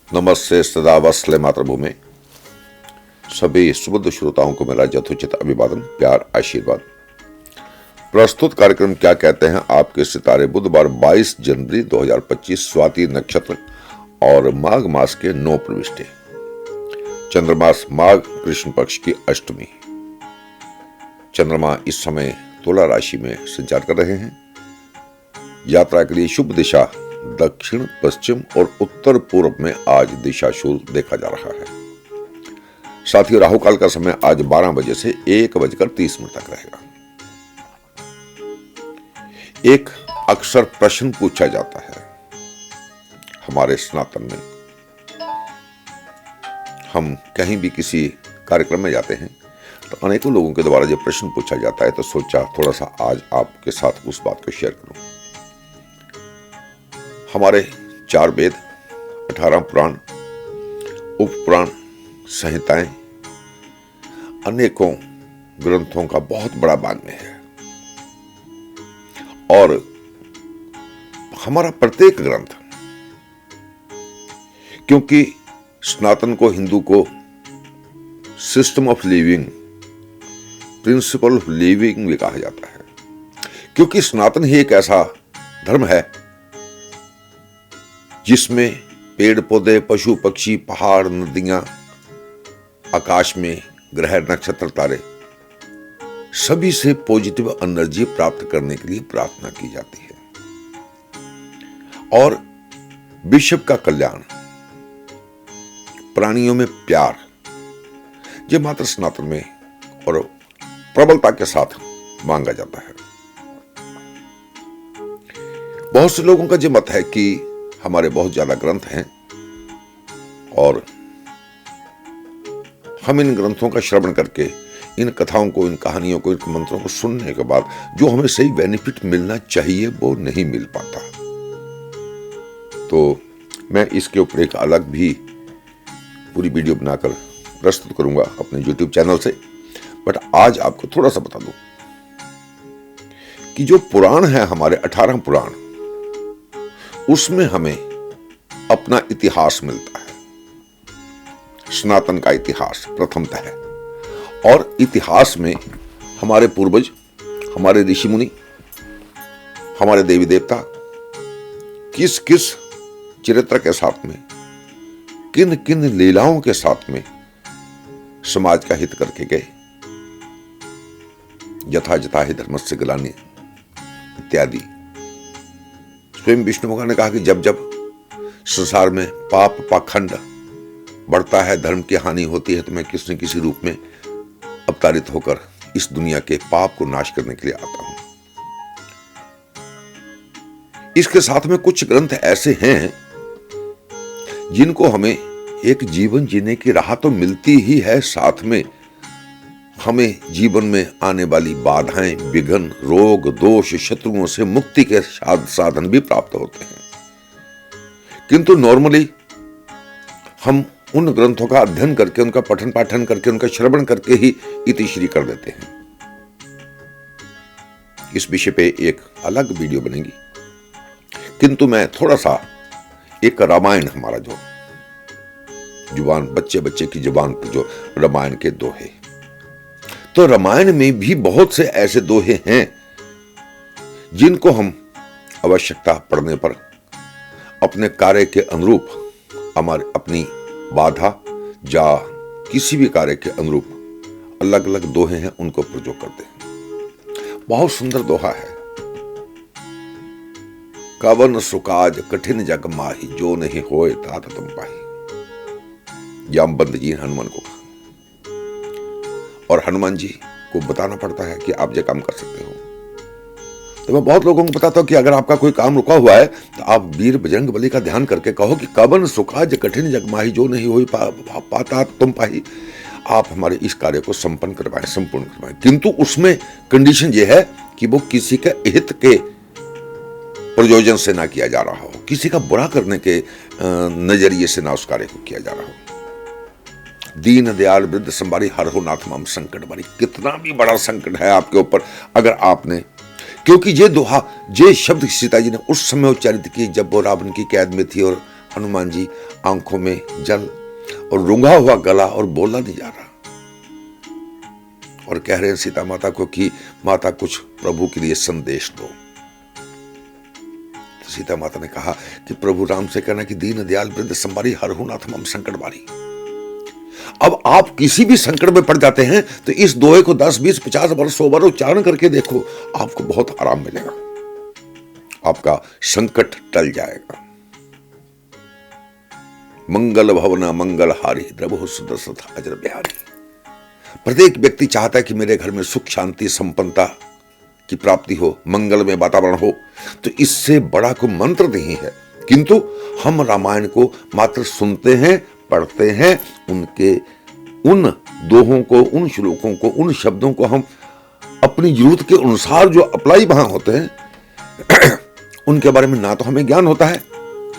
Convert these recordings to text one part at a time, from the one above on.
नमस्ते सदा वत्सले मातृभूमि। सभी सुबुद्ध श्रोताओं को मेरा यथोचित अभिवादन, प्यार, आशीर्वाद। प्रस्तुत कार्यक्रम क्या कहते हैं आपके सितारे, बुधवार 22 जनवरी 2025, स्वाति नक्षत्र और माघ मास के 9 प्रविष्टे, चंद्रमास माघ कृष्ण पक्ष की अष्टमी। चंद्रमा इस समय तुला राशि में संचार कर रहे हैं। यात्रा के लिए शुभ दिशा दक्षिण, पश्चिम और उत्तर पूर्व में आज दिशाशूल देखा जा रहा है। साथ ही राहु काल का समय आज 12 बजे से 1:30 तक रहेगा। एक अक्सर प्रश्न पूछा जाता है हमारे सनातन में। हम कहीं भी किसी कार्यक्रम में जाते हैं तो अनेकों लोगों के द्वारा जब प्रश्न पूछा जाता है तो सोचा थोड़ा सा आज आपके साथ उस बात को शेयर करूं। हमारे 4 वेद, 18 पुराण, उपपुराण, संहिताएं, अनेकों ग्रंथों का बहुत बड़ा बांधने है और हमारा प्रत्येक ग्रंथ, क्योंकि सनातन को, हिंदू को system of living, principle of living भी कहा जाता है, क्योंकि सनातन ही एक ऐसा धर्म है जिसमें पेड़ पौधे, पशु पक्षी, पहाड़, नदियां, आकाश में ग्रह, नक्षत्र, तारे, सभी से पॉजिटिव एनर्जी प्राप्त करने के लिए प्रार्थना की जाती है और विश्व का कल्याण, प्राणियों में प्यार, ये मात्र सनातन में और प्रबलता के साथ मांगा जाता है। बहुत से लोगों का ये मत है कि हमारे बहुत ज्यादा ग्रंथ हैं और हम इन ग्रंथों का श्रवण करके, इन कथाओं को, इन कहानियों को, इन मंत्रों को सुनने के बाद जो हमें सही बेनिफिट मिलना चाहिए वो नहीं मिल पाता। तो मैं इसके ऊपर एक अलग भी पूरी वीडियो बनाकर प्रस्तुत करूंगा अपने YouTube चैनल से। बट आज आपको थोड़ा सा बता दूं कि जो पुराण है हमारे 18 पुराण, उसमें हमें अपना इतिहास मिलता है, सनातन का इतिहास प्रथमतः है। और इतिहास में हमारे पूर्वज, हमारे ऋषि मुनि, हमारे देवी देवता किस किस चरित्र के साथ में, किन किन लीलाओं के साथ में समाज का हित करके गए। यथा यथा हि धर्मस्य ग्लानि इत्यादि। स्वयं विष्णु भगवान ने कहा कि जब जब संसार में पाप पाखंड बढ़ता है, धर्म की हानि होती है, तो मैं किसी न किसी रूप में अवतारित होकर इस दुनिया के पाप को नाश करने के लिए आता हूं। इसके साथ में कुछ ग्रंथ ऐसे हैं जिनको हमें एक जीवन जीने की राह तो मिलती ही है, साथ में हमें जीवन में आने वाली बाधाएं, विघ्न, रोग, दोष, शत्रुओं से मुक्ति के साधन भी प्राप्त होते हैं। किंतु नॉर्मली हम उन ग्रंथों का अध्ययन करके, उनका पठन पाठन करके, उनका श्रवण करके ही इतिश्री कर देते हैं। इस विषय पे एक अलग वीडियो बनेगी, किंतु मैं थोड़ा सा एक रामायण, हमारा जो जुबान, बच्चे बच्चे की जुबान पर जो रामायण के दोहे, तो रामायण में भी बहुत से ऐसे दोहे हैं जिनको हम आवश्यकता पड़ने पर अपने कार्य के अनुरूप, हमारे अपनी बाधा या किसी भी कार्य के अनुरूप अलग अलग दोहे हैं, उनको प्रयोग करते हैं। बहुत सुंदर दोहा है। कवन सुकाज कठिन जग माही, जो नहीं होए तात तुम पाही। जामवंत जी ने हनुमान को कहा और हनुमान जी को बताना पड़ता है कि आप ये काम कर सकते हो। तो मैं बहुत लोगों को बताता हूं कि अगर आपका कोई काम रुका हुआ है तो आप वीर बजरंग बली का ध्यान करके कहो कि कवन सुकाज कठिन जग माही, जो नहीं होई पाता तुम पाही। आप हमारे इस कार्य को संपन्न करवाएं, संपूर्ण करवाएं। किंतु उसमें कंडीशन यह है कि वो किसी के हित के प्रयोजन से ना किया जा रहा हो, किसी का बुरा करने के नजरिए से ना उस कार्य को किया जा रहा हो। दीन दयाल वृद्ध संबारी, हर हो नाथ मम संकट बारी। कितना भी बड़ा संकट है आपके ऊपर, अगर आपने, क्योंकि ये दोहा, ये शब्द सीता जी ने उस समय उच्चारित किए जब वो रावण की कैद में थी और हनुमान जी आंखों में जल और रुंगा हुआ गला और बोला नहीं जा रहा, और कह रहे हैं सीता माता को कि माता कुछ प्रभु के लिए संदेश दो। तो सीता माता ने कहा कि प्रभु राम से कहना कि दीन दयाल वृद्ध संबारी हरहु नाथ मम संकट बारी। अब आप किसी भी संकट में पड़ जाते हैं तो इस दोहे को 10, 20, 50 बार 100 बार उच्चारण करके देखो, आपको बहुत आराम मिलेगा, आपका संकट टल जाएगा। मंगल भवना मंगल हारी द्रवहु सुदर्शत अजर बिहारी। प्रत्येक व्यक्ति चाहता है कि मेरे घर में सुख शांति संपन्नता की प्राप्ति हो, मंगल में वातावरण हो, तो इससे बड़ा कोई मंत्र नहीं है। किंतु हम रामायण को मात्र सुनते हैं, पढ़ते हैं, उनके उन दोहों को, उन श्लोकों को, उन शब्दों को हम अपनी जरूरत के अनुसार जो अप्लाई वहां होते हैं उनके बारे में ना तो हमें ज्ञान होता है,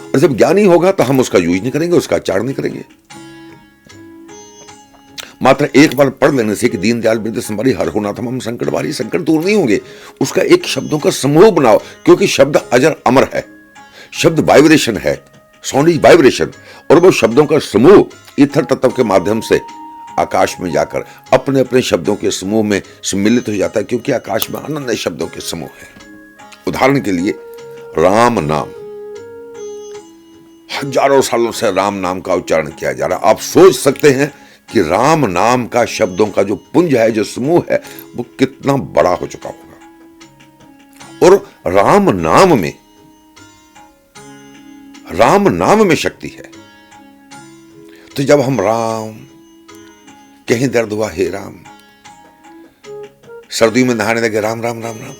और जब ज्ञान ही होगा तो हम उसका यूज नहीं करेंगे, उसका आचरण नहीं करेंगे। मात्र एक बार पढ़ लेने से कि दीन दयाल वृद्ध संबारी हरहु नाथ मम संकट बारी, संकट दूर नहीं होंगे। उसका एक शब्दों का समूह बनाओ, क्योंकि शब्द अजर अमर है, शब्द वाइब्रेशन है, साउंड इज वाइब्रेशन, और वो शब्दों का समूह ईथर तत्व के माध्यम से आकाश में जाकर अपने अपने शब्दों के समूह में सम्मिलित हो जाता है, क्योंकि आकाश में अनंत शब्दों के समूह है। उदाहरण के लिए राम नाम, हजारों सालों से राम नाम का उच्चारण किया जा रहा है। आप सोच सकते हैं कि राम नाम का शब्दों का जो पुंज है, जो समूह है, वो कितना बड़ा हो चुका होगा। और राम नाम में शक्ति है। तो जब हम राम, कहीं दर्द हुआ हे राम, सर्दी में नहाने लगे राम राम राम राम,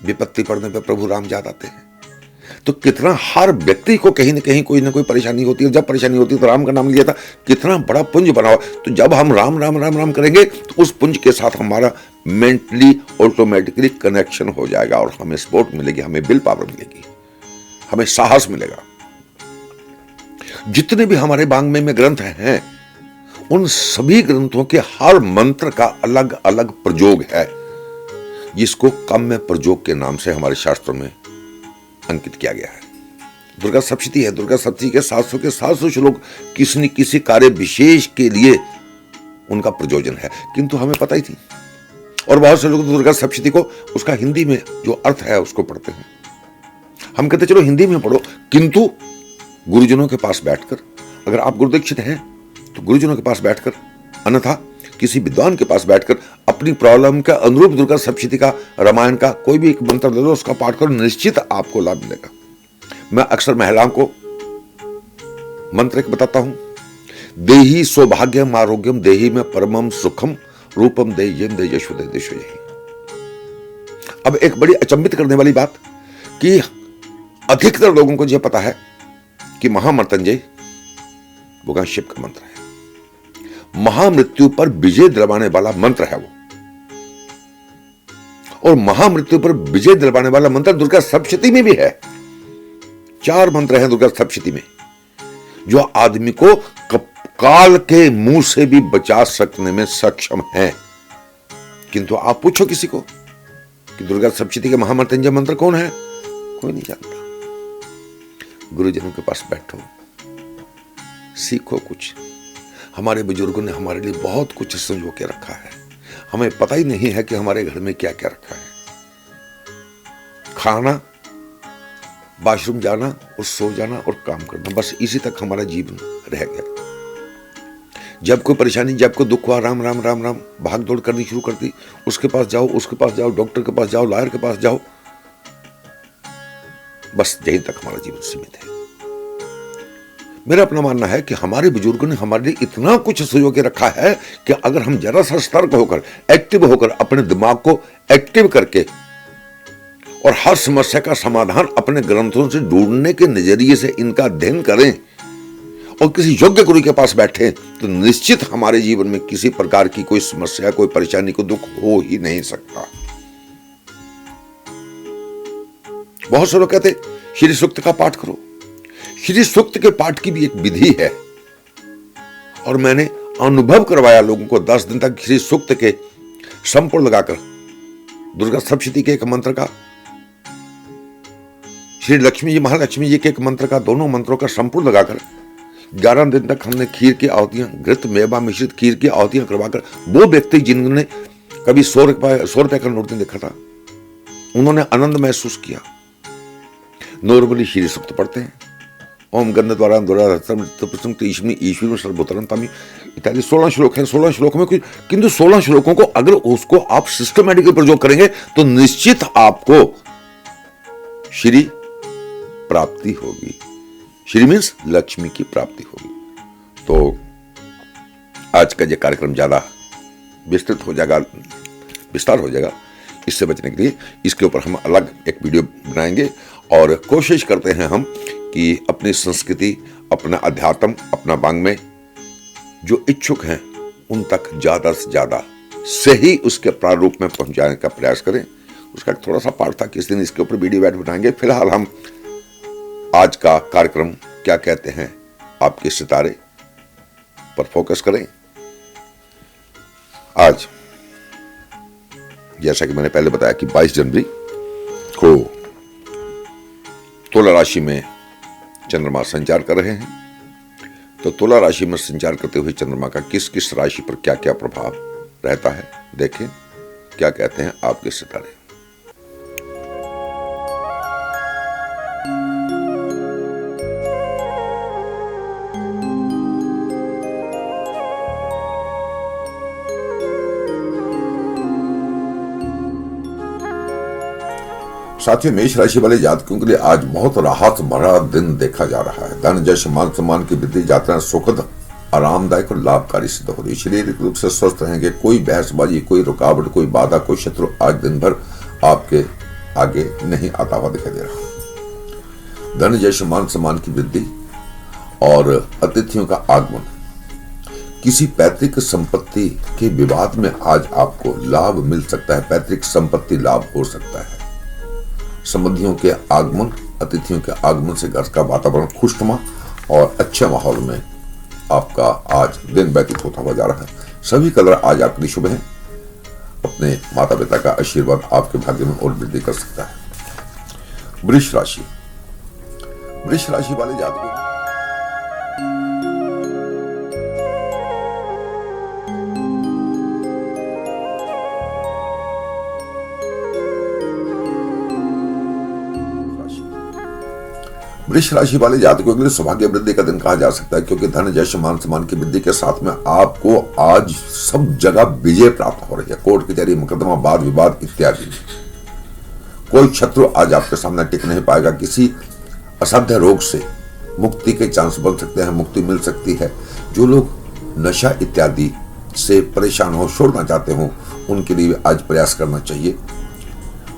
विपत्ति पड़ने पर प्रभु राम याद आते हैं, तो कितना हर व्यक्ति को कहीं ना कोई परेशानी होती है। जब परेशानी होती है तो राम का नाम लिया था, कितना बड़ा पुंज बना हुआ। तो जब हम राम राम राम राम करेंगे तो उस पुंज के साथ हमारा मेंटली ऑटोमेटिकली कनेक्शन हो जाएगा, और हमें सपोर्ट मिलेगी, हमें विल पावर मिलेगी, हमें साहस मिलेगा। जितने भी हमारे वाङ्मय में ग्रंथ हैं, उन सभी ग्रंथों के हर मंत्र का अलग अलग प्रयोग है, जिसको काम्य प्रयोग के नाम से हमारे शास्त्रों में अंकित किया गया है। दुर्गा सप्तशती है, दुर्गा सप्तशती के 700 के 700 श्लोक किसी न किसी कार्य विशेष के लिए उनका प्रयोजन है, किंतु हमें पता ही थी। और बहुत से लोग दुर्गा सप्तशती को उसका हिंदी में जो अर्थ है उसको पढ़ते हैं। हम कहते चलो हिंदी में पढ़ो, किंतु गुरुजनों के पास बैठकर, अगर आप गुरुदीक्षित हैं तो गुरुजनों के पास बैठकर, अन्यथा किसी विद्वान के पास बैठकर अपनी प्रॉब्लम का अनुरूप दुर्गा सप्तशती का, रामायण का कोई भी एक मंत्र ले लो, उसका पाठ करो, निश्चित आपको लाभ मिलेगा। मैं अक्सर महिलाओं को मंत्र एक बताता हूं, देहि सौभाग्यम आरोग्यम देहि में परमम सुखम रूपम देयम देयशु देशु। अब एक बड़ी अचंभित करने वाली बात कि अधिकतर लोगों को यह पता है कि महामृत्युंजय भगवान शिव का मंत्र है, महामृत्यु पर विजय दिलवाने वाला मंत्र है वो, और महामृत्यु पर विजय दिलवाने वाला मंत्र दुर्गा सप्तशती में भी है। 4 मंत्र हैं दुर्गा सप्तशती में, जो आदमी को काल के मुंह से भी बचा सकने में सक्षम है। किंतु आप पूछो किसी को कि दुर्गा सप्तशती के महामृत्युंजय मंत्र कौन है, कोई नहीं जानता। गुरुजनों के पास बैठो, सीखो कुछ। हमारे बुजुर्गों ने हमारे लिए बहुत कुछ संजो के रखा है, हमें पता ही नहीं है कि हमारे घर में क्या क्या रखा है। खाना, वॉशरूम जाना और सो जाना और काम करना, बस इसी तक हमारा जीवन रह गया। जब कोई परेशानी, जब कोई दुख हुआ, राम राम राम राम भाग दौड़ करनी शुरू कर दी, उसके पास जाओ, उसके पास जाओ, डॉक्टर के पास जाओ, लॉयर के पास जाओ, बस यहीं तक हमारा जीवन सीमित है। मेरा अपना मानना है कि हमारे बुजुर्गों ने हमारे लिए इतना कुछ संजो के रखा है कि अगर हम जरा सा सतर्क होकर, एक्टिव होकर, अपने दिमाग को एक्टिव करके और हर समस्या का समाधान अपने ग्रंथों से ढूंढने के नजरिए से इनका अध्ययन करें और किसी योग्य गुरु के पास बैठे, तो निश्चित हमारे जीवन में किसी प्रकार की कोई समस्या, कोई परेशानी, कोई दुख हो ही नहीं सकता। बहुत से लोग कहते श्री सूक्त का पाठ करो। श्री सूक्त के पाठ की भी एक विधि है, और मैंने अनुभव करवाया लोगों को 10 दिन तक श्री सूक्त के संपूर्ण लगाकर दुर्गा सप्तशती के एक मंत्र का श्री लक्ष्मी जी महालक्ष्मी जी के एक मंत्र का, दोनों मंत्रों का संपूर्ण लगाकर 11 दिन तक हमने खीर की आहुतियां, घृत मेवा मिश्रित खीर की आहुतियां करवाकर, वो व्यक्ति जिन्होंने कभी 100 रुपए का नोट नहीं देखा था, उन्होंने आनंद महसूस किया। नॉर्मली श्री सूक्त पढ़ते हैं, ओम गंध द्वारा ईश्वरी सर्वभूतरंतामी इत्यादि 16 श्लोक हैं। 16 श्लोक में कुछ, किंतु 16 श्लोकों को अगर उसको आप सिस्टमैटिकली प्रयोग करेंगे तो निश्चित आपको श्री प्राप्ति होगी। श्री मीन्स लक्ष्मी की प्राप्ति होगी। तो आज का ये कार्यक्रम ज्यादा विस्तृत हो जाएगा, विस्तार हो जाएगा। इससे बचने के लिए इसके ऊपर हम अलग एक वीडियो बनाएंगे और कोशिश करते हैं हम कि अपनी संस्कृति, अपना अध्यात्म, अपना वांग्मय जो इच्छुक हैं उन तक ज्यादा से ज्यादा सही उसके प्रारूप में पहुंचाने का प्रयास करें। उसका थोड़ा सा पार्ट था, किस दिन इसके ऊपर वीडियो ऐड बनाएंगे। फिलहाल हम आज का कार्यक्रम क्या कहते हैं आपके सितारे पर फोकस करें। आज जैसा कि मैंने पहले बताया कि 22 जनवरी को तुला राशि में चंद्रमा संचार कर रहे हैं। तो तुला राशि में संचार करते हुए चंद्रमा का किस किस राशि पर क्या क्या प्रभाव रहता है, देखें क्या कहते हैं आपके सितारे। साथियों, मेष राशि वाले जातकों के लिए आज बहुत राहत भरा दिन देखा जा रहा है। धन, यश, मान सम्मान की वृद्धि, यात्राएं सुखद, आरामदायक और लाभकारी सिद्ध हो रही। शारीरिक रूप से स्वस्थ रहेंगे। कोई बहसबाजी, कोई रुकावट, कोई बाधा, कोई शत्रु आज दिन भर आपके आगे नहीं आता हुआ दिखाई दे रहा। धन, यश, मान सम्मान की वृद्धि और अतिथियों का आगमन। किसी पैतृक संपत्ति के विवाद में आज आपको लाभ मिल सकता है। पैतृक संपत्ति लाभ हो सकता है। संबंधियों के आगमन, अतिथियों के आगमन से घर का वातावरण खुशनुमा और अच्छे माहौल में आपका आज दिन व्यतीत होता हुआ जा रहा है। सभी कलर आज आपके लिए शुभ हैं। अपने माता पिता का आशीर्वाद आपके भाग्य में और वृद्धि कर सकता है। वृष राशि, वृष राशि वाले जातकों वृष राशि वाले जातकों के लिए सौभाग्य वृद्धि का दिन कहा जा सकता है, क्योंकि धन, यश, मान सम्मान की वृद्धि के साथ में आपको आज सब जगह विजय प्राप्त हो रही है। कोर्ट कचहरी, मुकदमा, वाद विवाद इत्यादि। कोई शत्रु आज आपके सामने टिक नहीं पाएगा। किसी असाध्य रोग से मुक्ति के चांस बन सकते हैं, मुक्ति मिल सकती है। जो लोग नशा इत्यादि से परेशान हो, छोड़ना चाहते हो, उनके लिए आज प्रयास करना चाहिए।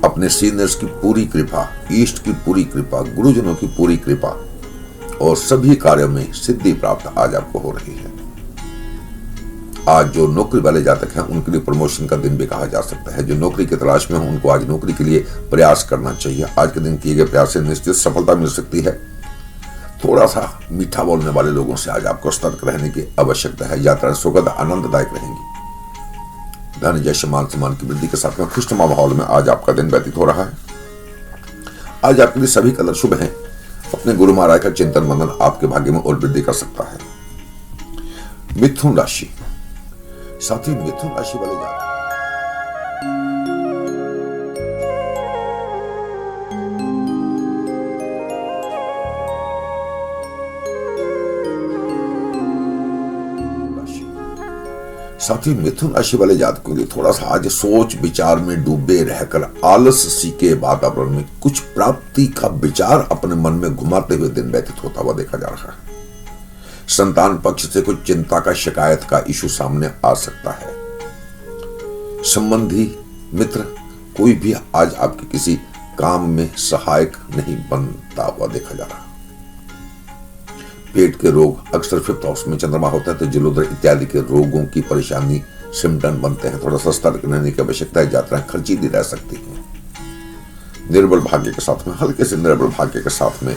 अपने सीनियर्स की पूरी कृपा, ईष्ट की पूरी कृपा, गुरुजनों की पूरी कृपा और सभी कार्यों में सिद्धि प्राप्त आज आपको हो रही है। आज जो नौकरी वाले जातक हैं उनके लिए प्रमोशन का दिन भी कहा जा सकता है। जो नौकरी की तलाश में हो उनको आज नौकरी के लिए प्रयास करना चाहिए। आज के दिन किए गए प्रयास से निश्चित सफलता मिल सकती है। थोड़ा सा मीठा बोलने वाले लोगों से आज आपको सतर्क रहने की आवश्यकता है। यात्रा सुखद आनंददायक रहेंगी। धन, यश, मान सम्मान की वृद्धि के साथ में खुशनुमा माहौल में आज आपका दिन व्यतीत हो रहा है। आज आपके लिए सभी कलर शुभ हैं। अपने गुरु महाराज का चिंतन मनन आपके भाग्य में और वृद्धि कर सकता है। मिथुन राशि, साथ ही मिथुन राशि वाले जातक साथ ही मिथुन राशि वाले जातकों के लिए थोड़ा सा आज सोच विचार में डूबे रहकर आलसी के वातावरण में कुछ प्राप्ति का विचार अपने मन में घुमाते हुए दिन व्यतीत होता हुआ देखा जा रहा है। संतान पक्ष से कुछ चिंता का, शिकायत का इशू सामने आ सकता है। संबंधी, मित्र, कोई भी आज आपके किसी काम में सहायक नहीं बनता हुआ देखा जा रहा है। पेट के रोग, अक्सर 5th हाउस में चंद्रमा होता है तो जलोदर इत्यादि के रोगों की परेशानी सिम्टम बनते हैं। थोड़ा सा सतर्क रहने की आवश्यकता है। यात्राएं खर्चीली रह सकती हैं। निर्बल भाग्य के साथ में, हल्के से निर्बल भाग्य के साथ में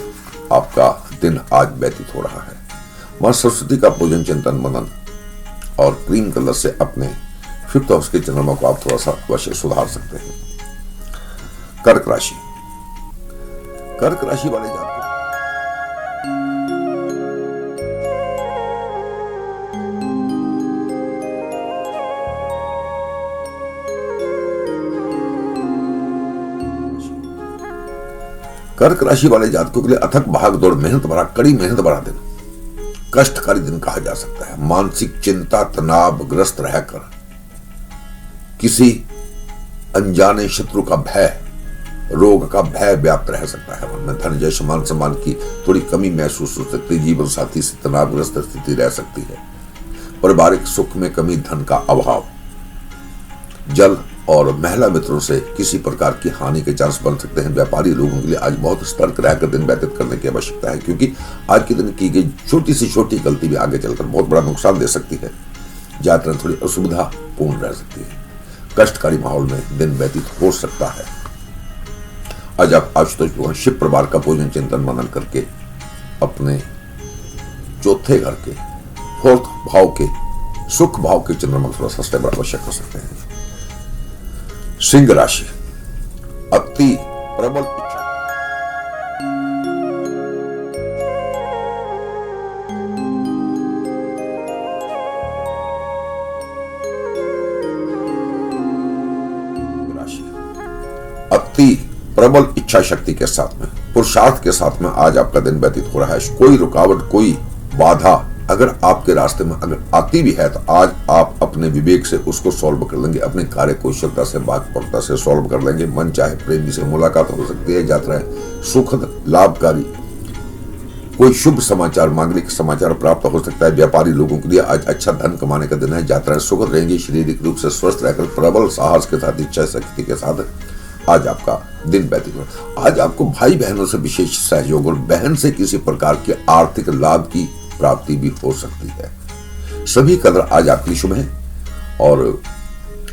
आपका दिन आज व्यतीत हो रहा है। मां सरस्वती का पूजन, चिंतन, मनन और क्रीम कलर से अपने 5th हाउस के चंद्रमा को आप थोड़ा सा अवश्य सुधार सकते हैं। कर्क राशि, कर्क राशि वाले जातकों कर्क राशि वाले जातकों के लिए अथक भागदौड़, मेहनत भरा, कड़ी मेहनत भरा दिन, कष्टकारी दिन कहा जा सकता है। मानसिक चिंता तनाव ग्रस्त रहकर किसी अनजाने शत्रु का भय, रोग का भय व्याप्त रह सकता है। मन में धन जैसे मान सम्मान की थोड़ी कमी महसूस हो सकती है। जीवन साथी से तनावग्रस्त स्थिति रह सकती है। पारिवारिक सुख में कमी, धन का अभाव, जल और महिला मित्रों से किसी प्रकार की हानि के चांस बन सकते हैं। व्यापारी लोगों के लिए आज बहुत सतर्क रहकर दिन व्यतीत करने की आवश्यकता है, क्योंकि आज के दिन की गई छोटी से छोटी गलती भी आगे चलकर बहुत बड़ा नुकसान दे सकती है। यात्रा थोड़ी असुविधा पूर्ण रह सकती है। कष्टकारी माहौल में दिन व्यतीत हो सकता है। आज आप आशुतोष भगवान शिव परिवार का पूजन चिंतन मनन करके अपने चौथे घर के फोर्थ भाव के सुख भाव के चंद्रमा थोड़ा सा स्टेबल अवश्य कर सकते हैं। सिंह राशि, अति प्रबल इच्छा, अति प्रबल इच्छा शक्ति के साथ में, पुरुषार्थ के साथ में आज आपका दिन व्यतीत हो रहा है। कोई रुकावट, कोई बाधा अगर आपके रास्ते में अगर आती भी है तो आज आप अपने विवेक से उसको सॉल्व कर लेंगे। अपने कार्य कुशलता से, वाकपटुता से सॉल्व कर लेंगे। मन चाहे प्रेमी से मुलाकात हो सकती है। यात्राएं सुखद, लाभकारी, कोई शुभ समाचार, मांगलिक समाचार प्राप्त हो सकता है। व्यापारी लोगों के लिए आज अच्छा धन कमाने का दिन है। यात्राएं सुखद रहेंगी। शारीरिक रूप से स्वस्थ रहकर प्रबल साहस के साथ, इच्छा शक्ति के साथ आज आपका दिन व्यतीत हो। आज आपको भाई बहनों से विशेष सहयोग और बहन से किसी प्रकार के आर्थिक लाभ की प्राप्ति भी हो सकती है। सभी कदर आज आपके लिए शुभ है और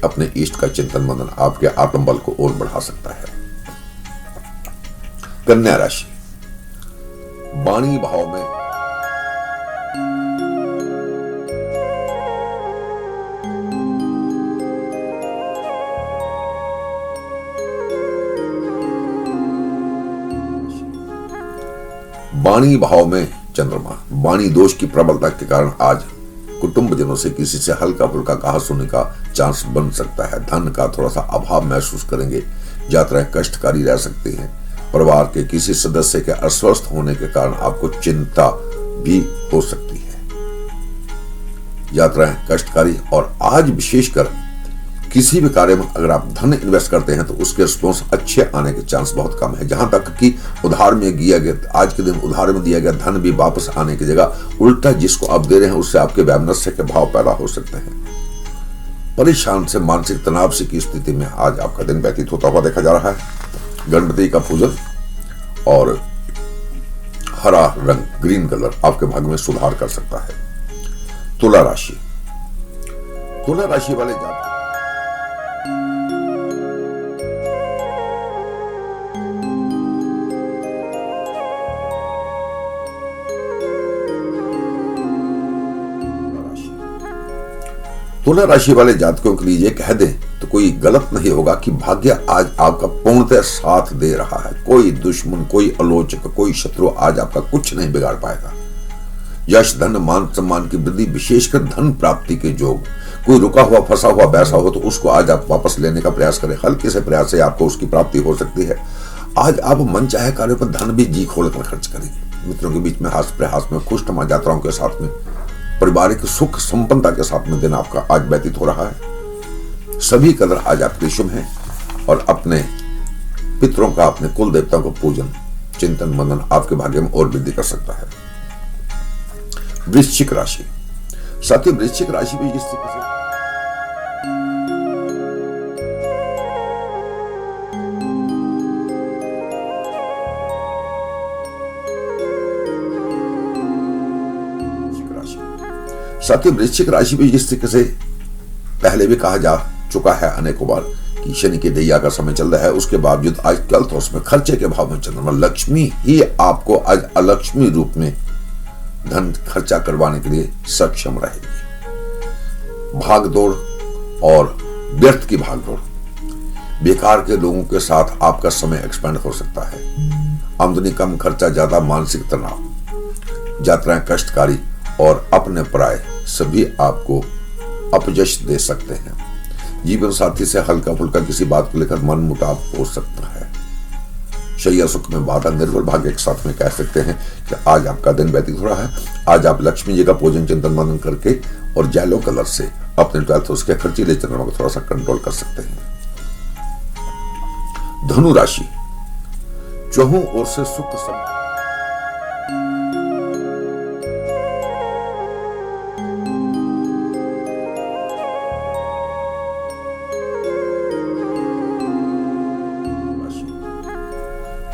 अपने इष्ट का चिंतन मनन आपके आत्मबल को और बढ़ा सकता है। कन्या राशि, वाणी भाव में वाणी भाव में चंद्रमा, वाणी दोष की प्रबलता के कारण आज कुटुंबजनों से किसी से हल्का फुल्का कहा सुनने का चांस बन सकता है। धन का थोड़ा सा अभाव महसूस करेंगे। यात्राएं कष्टकारी रह सकती हैं। परिवार के किसी सदस्य के अस्वस्थ होने के कारण आपको चिंता भी हो सकती है। यात्राएं कष्टकारी, और आज विशेषकर किसी भी कार्य में अगर आप धन इन्वेस्ट करते हैं तो उसके रिस्पॉन्स अच्छे आने के चांस बहुत कम है। जहां तक कि उधार में दिया गया, आज के दिन उधार में दिया गया धन भी वापस आने की जगह उल्टा जिसको आप दे रहे हैं उससे आपके वैमनस्य के भाव पैदा हो सकते हैं। परेशान से, मानसिक तनाव से की स्थिति में आज आपका दिन व्यतीत होता हुआ देखा जा रहा है। गणपति का पूजन और हरा रंग, ग्रीन कलर आपके भाग्य में सुधार कर सकता है। तुला राशि, तुला राशि वाले जातक तुला राशि वाले जातकों के लिए ये कह दें तो कोई गलत नहीं होगा कि भाग्य आज आपका पूर्णतः साथ दे रहा है। कोई दुश्मन, कोई आलोचक, कोई शत्रु आज आपका कुछ नहीं बिगाड़ पाएगा। यश, धन, मान सम्मान की वृद्धि, विशेषकर धन प्राप्ति के योग, कोई रुका हुआ फंसा हुआ पैसा हो तो उसको आज आप वापस लेने का प्रयास करें। हल्के से प्रयास से आपको उसकी प्राप्ति हो सकती है। आज आप मन चाहे कार्यों पर धन भी जी खोल कर खर्च करेंगे। मित्रों के बीच में हास्य प्रयास में, खुश तमा यात्राओं के साथ में, पारिवारिक सुख संपन्नता के साथ में दिन आपका आज व्यतीत हो रहा है। सभी कदर आज आपके शुभ हैं और अपने पितरों का, अपने कुल देवताओं का पूजन चिंतन मनन आपके भाग्य में और वृद्धि कर सकता है। वृश्चिक राशि, साथ ही वृश्चिक राशि भी इस तरीके से साथ ही वृश्चिक राशि भी जिस तरीके से पहले भी कहा जा चुका है अनेकों बार कि शनि की दैया का समय चल रहा है, उसके बावजूद आज कल तो उसमें खर्चे के भाव में चंद्रमा, लक्ष्मी ही आपको आज अलक्ष्मी रूप में धन खर्चा करवाने के लिए सक्षम रहेगी। भागदौड़ और व्यर्थ की भागदौड़, बेकार के लोगों के साथ आपका समय एक्सपेंड हो सकता है। आमदनी कम, खर्चा ज्यादा, मानसिक तनाव, यात्राएं कष्टकारी और अपने पराये सभी आपको अपयश दे सकते हैं। जीवन साथी से हल्का फुल्का किसी बात को लेकर मन मुटाव हो सकता है। शैया सुख में बाधा, निर्बल भाग्य के साथ में कह सकते हैं कि आज आपका दिन व्यतीत हो रहा है। आज आप लक्ष्मी जी का पूजन चिंतन मनन करके और येलो कलर से अपने 12th हाउस के खर्चीले चंद्रमा को थोड़ा सा कंट्रोल कर सकते हैं। धनु राशि, चौहों ओर से सुख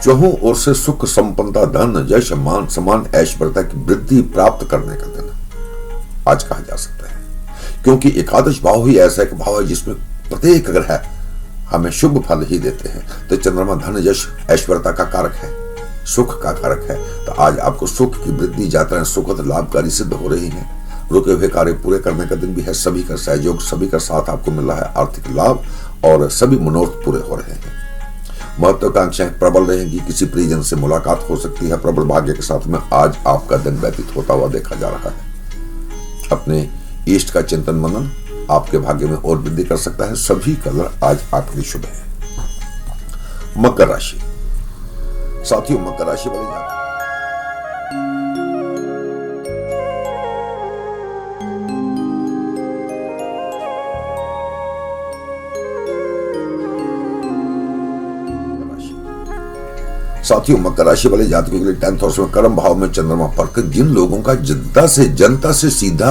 चौहों ओर से सुख संपन्नता, धन, यश, मान, सम्मान, ऐश्वर्यता की वृद्धि प्राप्त करने का दिन आज कहा जा सकता है, क्योंकि एकादश भाव ही ऐसा एक भाव है जिसमें प्रत्येक अगर है हमें शुभ फल ही देते हैं। तो चंद्रमा धन, यश, ऐश्वर्यता का कारक है, सुख का कारक है। तो आज आपको सुख की वृद्धि, यात्राएं सुखद लाभकारी सिद्ध हो रही हैं। रुके हुए कार्य पूरे करने का दिन भी है। सभी का सहयोग, सभी का साथ आपको मिल रहा है, आर्थिक लाभ और सभी मनोरथ पूरे हो रहे हैं। महत्वाकांक्षाएं प्रबल रहेंगी, किसी परिजन से मुलाकात हो सकती है। प्रबल भाग्य के साथ में आज आपका दिन व्यतीत होता हुआ देखा जा रहा है। अपने इष्ट का चिंतन मनन आपके भाग्य में और वृद्धि कर सकता है। सभी कलर आज आपके लिए शुभ है। मकर राशि, साथियों मकर राशि वाले जातक साथियों मकर राशि वाले जातकों के लिए 10th हाउस में कर्म भाव में चंद्रमा पर जिन लोगों का जनता से सीधा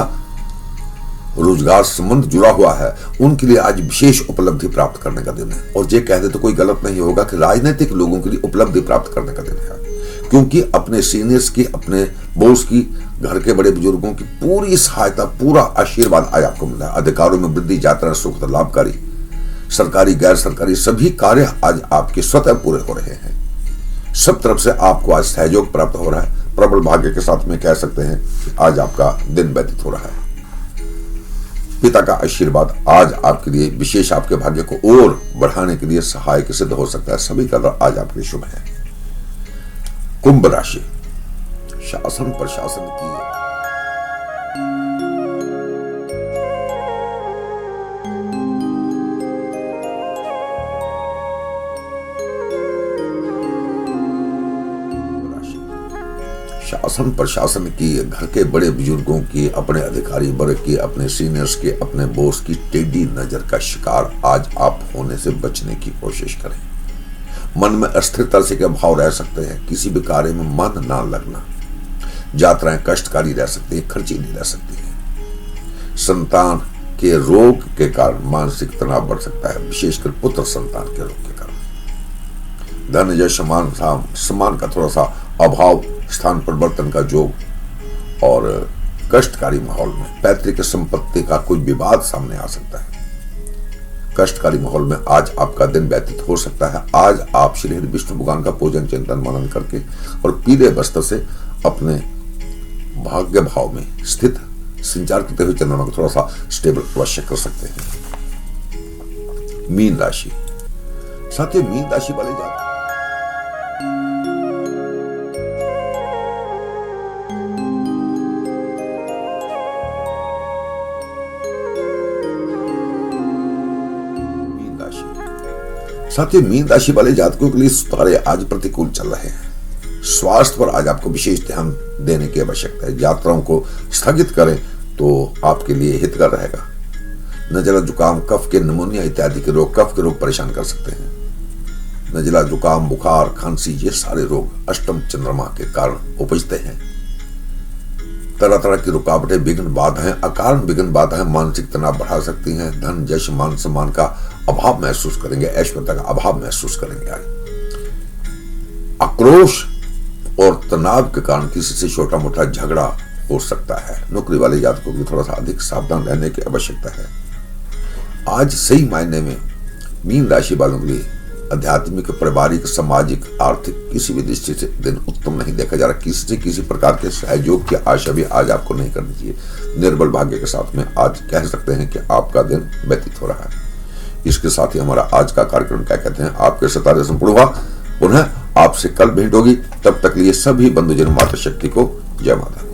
रोजगार संबंध जुड़ा हुआ है, उनके लिए आज विशेष उपलब्धि प्राप्त करने का दिन है। और ये कह दे तो कोई गलत नहीं होगा कि राजनीतिक लोगों के लिए उपलब्धि प्राप्त करने का दिन है, क्योंकि अपने सीनियर्स की, अपने बॉस की, घर के बड़े बुजुर्गों की पूरी सहायता, पूरा आशीर्वाद आज आपको मिला है। अधिकारों में वृद्धि, यात्रा सुख लाभकारी, सरकारी गैर सरकारी सभी कार्य आज आपके स्वतः पूरे हो रहे हैं। सब तरफ से आपको आज सहयोग प्राप्त हो रहा है। प्रबल भाग्य के साथ में कह सकते हैं कि आज आपका दिन व्यतीत हो रहा है। पिता का आशीर्वाद आज आपके लिए विशेष आपके भाग्य को और बढ़ाने के लिए सहायक सिद्ध हो सकता है। सभी कलर आज आपके लिए शुभ है। कुंभ राशि, शासन प्रशासन की शासन प्रशासन की, घर के बड़े बुजुर्गों की, अपने अधिकारी वर्ग की, अपने सीनियर्स के, अपने बॉस की टेढ़ी नजर का शिकार आज आप होने से बचने की कोशिश करें। मन में अस्थिरता से क्या भाव रह सकते हैं, किसी भी कार्य में मन ना लगना, यात्राएं कष्टकारी रह सकती है, खर्चीली रह सकती है। संतान के रोग के कारण मानसिक तनाव बढ़ सकता है, विशेषकर पुत्र संतान के रोग के कारण। धन, यश, मान, सम्मान का थोड़ा सा अभाव, स्थान परिवर्तन का जोग और कष्टकारी माहौल में पैतृक संपत्ति का कोई विवाद सामने आ सकता है। कष्टकारी माहौल में आज आपका दिन व्यतीत हो सकता है। आज आप श्री विष्णु भगवान का पूजन चिंतन मनन करके और पीले वस्त्र से अपने भाग्य भाव में स्थित संचार करते हुए चंद्रमा को थोड़ा सा स्टेबल अवश्य कर सकते हैं। मीन राशि, साथियों मीन राशि वाले जातक साथियों मीन राशि वाले जातकों के लिए तारे आज प्रतिकूल चल रहे हैं। स्वास्थ्य पर आज आपको विशेष ध्यान देने की आवश्यकता है। यात्राओं को स्थगित करें तो आपके लिए हितकर रहेगा। नजला, जुकाम, कफ के निमोनिया इत्यादि के रोग, कफ के रोग परेशान कर सकते हैं। नजला, जुकाम, बुखार, खांसी ये सारे रोग अष्टम चंद्रमा के कारण उपजते हैं। तरह तरह की रुकावटें, विघ्न बाधाएं, अकारण विघ्न बाधाएं मानसिक तनाव बढ़ा सकती हैं। धन, यश, मान, सम्मान का अभाव महसूस करेंगे, ऐश्वर्यता का अभाव महसूस करेंगे। आक्रोश और तनाव के कारण किसी से छोटा मोटा झगड़ा हो सकता है। नौकरी वाले जातकों को थोड़ा सा अधिक सावधान रहने की आवश्यकता है। आज सही मायने में मीन राशि वालों के लिए आध्यात्मिक, पारिवारिक, सामाजिक, आर्थिक किसी भी दृष्टि से दिन उत्तम नहीं देखा जा रहा। किसी से किसी प्रकार के सहयोग की आशा भी आज आपको नहीं करनी चाहिए। निर्बल भाग्य के साथ में आज कह सकते हैं कि आपका दिन व्यतीत हो रहा है। इसके साथ ही हमारा आज का कार्यक्रम क्या कहते हैं आपके सितारे संपूर्ण हुआ। पुनः आपसे कल भेंट होगी, तब तक लिए सभी बंधुजन माता शक्ति को जय माता।